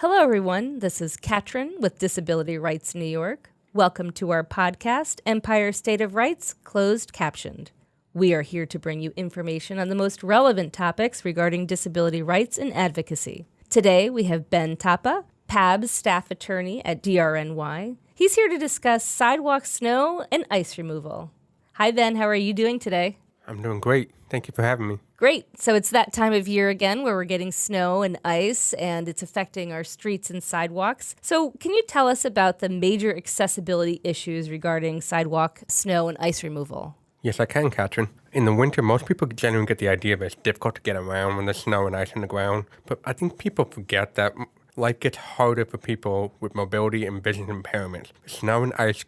Hello, everyone. This is Katrin with Disability Rights New York. Welcome to our podcast, Empire State of Rights, Closed Captioned. We are here to bring you information on the most relevant topics regarding disability rights and advocacy. Today, we have Ben Thapa, PABSS staff attorney at DRNY. He's here to discuss sidewalk snow and ice removal. Hi, Ben. How are you doing today? I'm doing great. Thank you for having me. Great. So it's that time of year again where we're getting snow and ice, and it's affecting our streets and sidewalks. So can you tell us about the major accessibility issues regarding sidewalk snow and ice removal? Yes, I can, Katrin. In the winter, most people generally get the idea that it's difficult to get around when there's snow and ice on the ground. But I think people forget that life gets harder for people with mobility and vision impairments. Snow and ice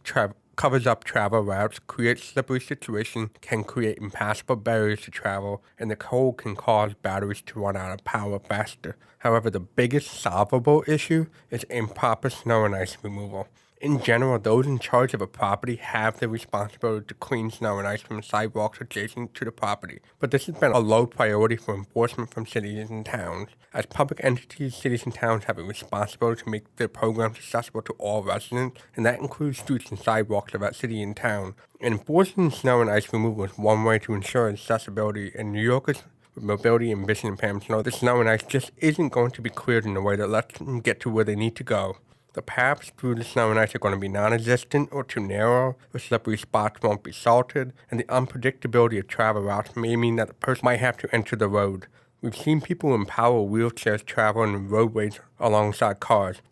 covers up travel routes, creates slippery situations, can create impassable barriers to travel, and the cold can cause batteries to run out of power faster. However, the biggest solvable issue is improper snow and ice removal. In general, those in charge of a property have the responsibility to clean snow and ice from the sidewalks adjacent to the property, but this has been a low priority for enforcement from cities and towns. As public entities, cities and towns have a responsibility to make their programs accessible to all residents, and that includes streets and sidewalks of that city and town. And enforcing snow and ice removal is one way to ensure accessibility, and New Yorkers with mobility and vision impairments know that snow and ice just isn't going to be cleared in a way that lets them get to where they need to go. The paths through the snow and ice are going to be non-existent or too narrow, the slippery spots won't be salted, and the unpredictability of travel routes may mean that the person might have to enter the road. We've seen people in power wheelchairs travel in roadways alongside cars.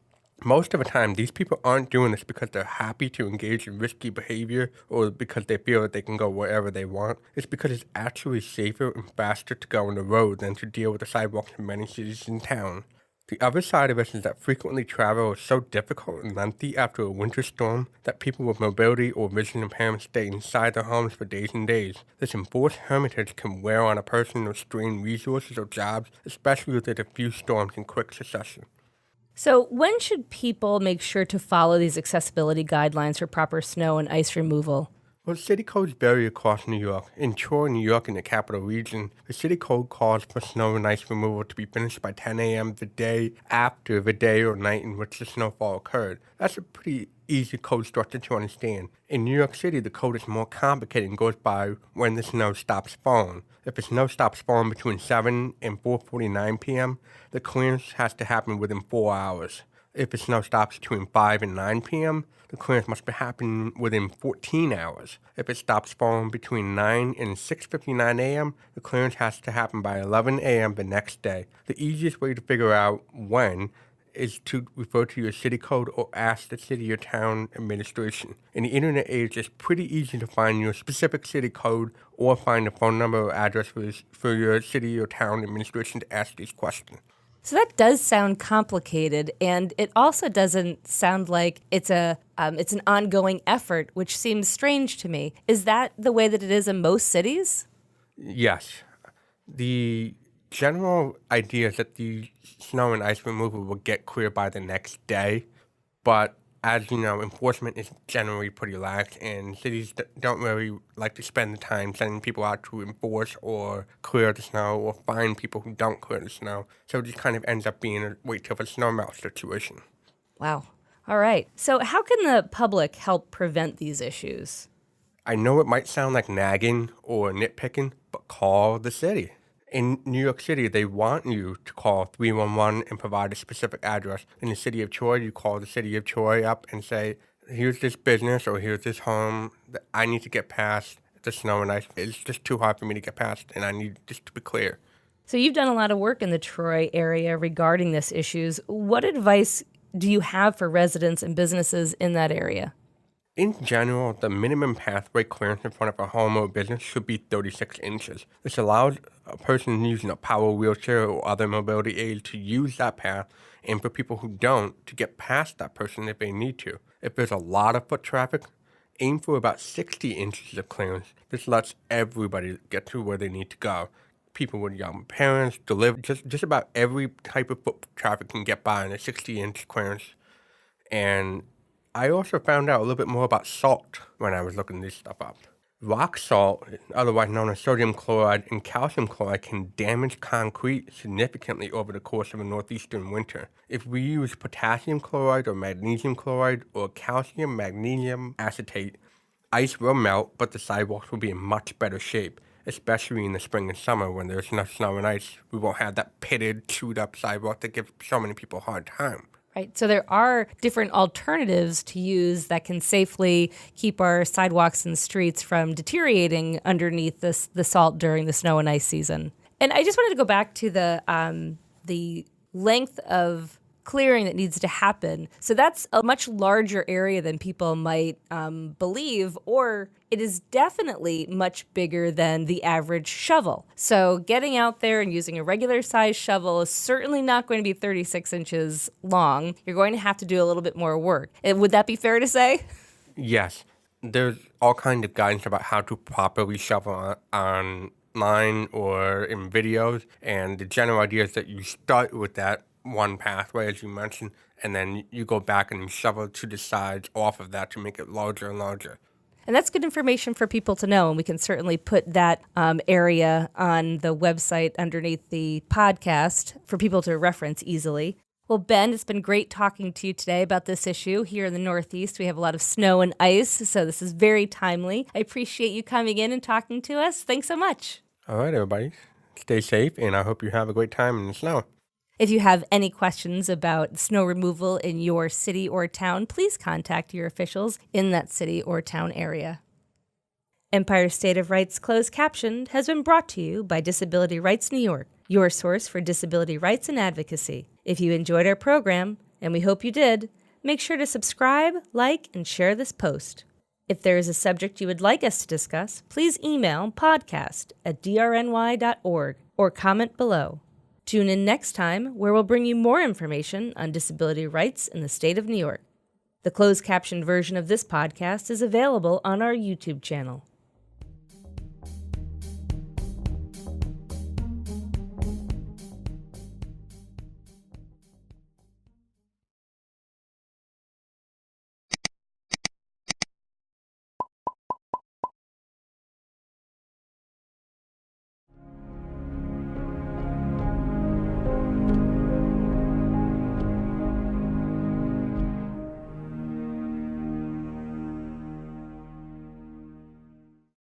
Most of the time, these people aren't doing this because they're happy to engage in risky behavior or because they feel that they can go wherever they want. It's because it's actually safer and faster to go on the road than to deal with the sidewalks in many cities and towns. The other side of this is that frequently travel is so difficult and lengthy after a winter storm that people with mobility or vision impairment stay inside their homes for days and days. This enforced hermitage can wear on a person or strain resources or jobs, especially with the diffuse storms in quick succession. So when should people make sure to follow these accessibility guidelines for proper snow and ice removal? Well, city codes vary across New York. In Troy, New York, in the capital region, the city code calls for snow and ice removal to be finished by 10 a.m. the day after the day or night in which the snowfall occurred. That's a pretty easy code structure to understand. In New York City, the code is more complicated and goes by when the snow stops falling. If the snow stops falling between 7 and 4:49 p.m., the clearance has to happen within 4 hours. If the snow stops between 5 and 9 p.m., the clearance must happen within 14 hours. If it stops falling between 9 and 6:59 a.m., the clearance has to happen by 11 a.m. the next day. The easiest way to figure out when is to refer to your city code or ask the city or town administration. In the internet age, it's pretty easy to find your specific city code or find a phone number or address for your city or town administration to ask these questions. So that does sound complicated, and it also doesn't sound like it's an ongoing effort, which seems strange to me. Is that the way that it is in most cities? Yes. The general idea is that the snow and ice removal will get clear by the next day, but as you know, enforcement is generally pretty lax, and cities don't really like to spend the time sending people out to enforce or clear the snow or find people who don't clear the snow. So it just kind of ends up being a wait till the snow melts situation. Wow. All right. So how can the public help prevent these issues? I know it might sound like nagging or nitpicking, but call the city. In New York City, they want you to call 311 and provide a specific address. In the city of Troy, you call the city of Troy up and say, here's this business or here's this home that I need to get past the snow and ice. It's just too hard for me to get past, and I need this to be clear. So you've done a lot of work in the Troy area regarding these issues. What advice do you have for residents and businesses in that area? In general, the minimum pathway clearance in front of a home or business should be 36 inches. This allows a person using a power wheelchair or other mobility aid to use that path, and for people who don't, to get past that person if they need to. If there's a lot of foot traffic, aim for about 60 inches of clearance. This lets everybody get to where they need to go. People with young parents, just about every type of foot traffic can get by in a 60-inch clearance. And I also found out a little bit more about salt when I was looking this stuff up. Rock salt, otherwise known as sodium chloride and calcium chloride, can damage concrete significantly over the course of a northeastern winter. If we use potassium chloride or magnesium chloride or calcium magnesium acetate, ice will melt, but the sidewalks will be in much better shape, especially in the spring and summer when there's enough snow and ice. We won't have that pitted, chewed up sidewalk that gives so many people a hard time. Right. So there are different alternatives to use that can safely keep our sidewalks and streets from deteriorating underneath the salt during the snow and ice season. And I just wanted to go back to the length of clearing that needs to happen. So that's a much larger area than people might believe, or it is definitely much bigger than the average shovel. So getting out there and using a regular size shovel is certainly not going to be 36 inches long. You're going to have to do a little bit more work. Would that be fair to say? Yes. There's all kinds of guidance about how to properly shovel online or in videos, and the general idea is that you start with that one pathway, as you mentioned, and then you go back and you shovel to the sides off of that to make it larger and larger. And that's good information for people to know, and we can certainly put that area on the website underneath the podcast for people to reference easily. Well, Ben, it's been great talking to you today about this issue. Here in the Northeast, we have a lot of snow and ice, so this is very timely. I appreciate you coming in and talking to us. Thanks so much. All right, everybody. Stay safe, and I hope you have a great time in the snow. If you have any questions about snow removal in your city or town, please contact your officials in that city or town area. Empire State of Rights Closed Captioned has been brought to you by Disability Rights New York, your source for disability rights and advocacy. If you enjoyed our program, and we hope you did, make sure to subscribe, like, and share this post. If there is a subject you would like us to discuss, please email podcast@drny.org or comment below. Tune in next time, where we'll bring you more information on disability rights in the state of New York. The closed captioned version of this podcast is available on our YouTube channel.